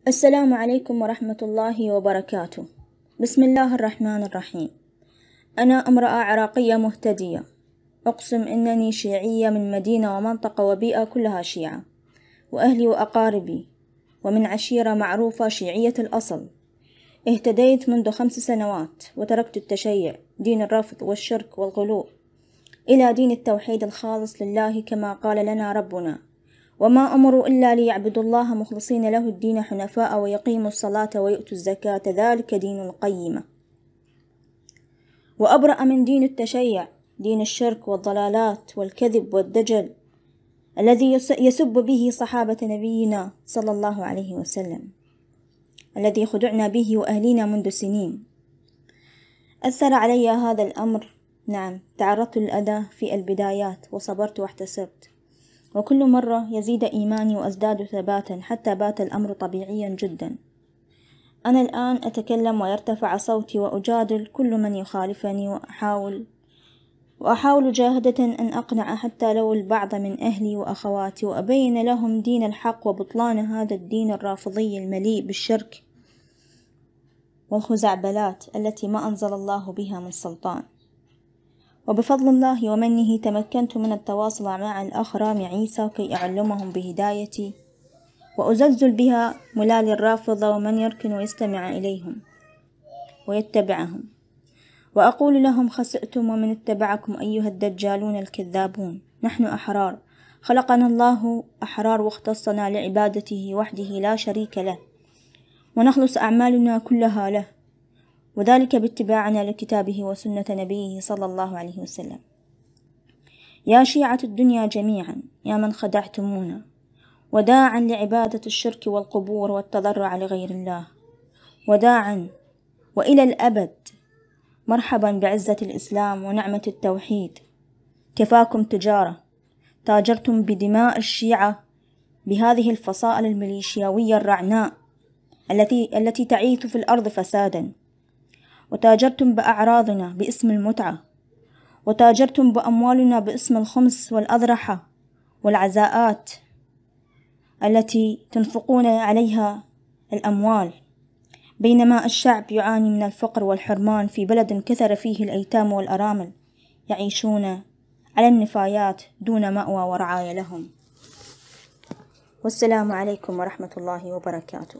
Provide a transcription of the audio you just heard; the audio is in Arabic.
السلام عليكم ورحمة الله وبركاته. بسم الله الرحمن الرحيم. أنا امرأة عراقية مهتدية، أقسم إنني شيعية من مدينة ومنطقة وبيئة كلها شيعة، وأهلي وأقاربي ومن عشيرة معروفة شيعية الأصل. اهتديت منذ 5 سنوات وتركت التشيع، دين الرفض والشرك والغلو، إلى دين التوحيد الخالص لله كما قال لنا ربنا: وما أمروا إلا ليعبدوا الله مخلصين له الدين حنفاء ويقيموا الصلاة ويؤتوا الزكاة ذلك دين القيمة. وأبرأ من دين التشيع، دين الشرك والضلالات والكذب والدجل الذي يسب به صحابة نبينا صلى الله عليه وسلم، الذي خدعنا به وأهلينا منذ سنين. أثر علي هذا الأمر، نعم، تعرضت للأذى في البدايات وصبرت واحتسبت، وكل مرة يزيد إيماني وأزداد ثباتا حتى بات الأمر طبيعيا جدا. أنا الآن أتكلم ويرتفع صوتي وأجادل كل من يخالفني، وأحاول جاهدة أن أقنع حتى لو البعض من أهلي وأخواتي، وأبين لهم دين الحق وبطلان هذا الدين الرافضي المليء بالشرك والخزعبلات التي ما أنزل الله بها من سلطان. وبفضل الله ومنه تمكنت من التواصل مع الأخ رامي عيسى كي أعلمهم بهدايتي، وأزلزل بها ملال الرافضة ومن يركن ويستمع إليهم ويتبعهم، وأقول لهم: خسئتم ومن اتبعكم أيها الدجالون الكذابون. نحن أحرار، خلقنا الله أحرار واختصنا لعبادته وحده لا شريك له، ونخلص أعمالنا كلها له، وذلك باتباعنا لكتابه وسنة نبيه صلى الله عليه وسلم. يا شيعة الدنيا جميعا، يا من خدعتمونا، وداعا لعبادة الشرك والقبور والتضرع لغير الله، وداعا وإلى الأبد. مرحبا بعزة الإسلام ونعمة التوحيد. كفاكم تجارة، تاجرتم بدماء الشيعة بهذه الفصائل الميليشياوية الرعناء التي تعيث في الأرض فسادا، وتاجرتم بأعراضنا باسم المتعة، وتاجرتم بأموالنا باسم الخمس والأضرحة والعزاءات التي تنفقون عليها الأموال، بينما الشعب يعاني من الفقر والحرمان في بلد كثر فيه الأيتام والأرامل يعيشون على النفايات دون مأوى ورعاية لهم. والسلام عليكم ورحمة الله وبركاته.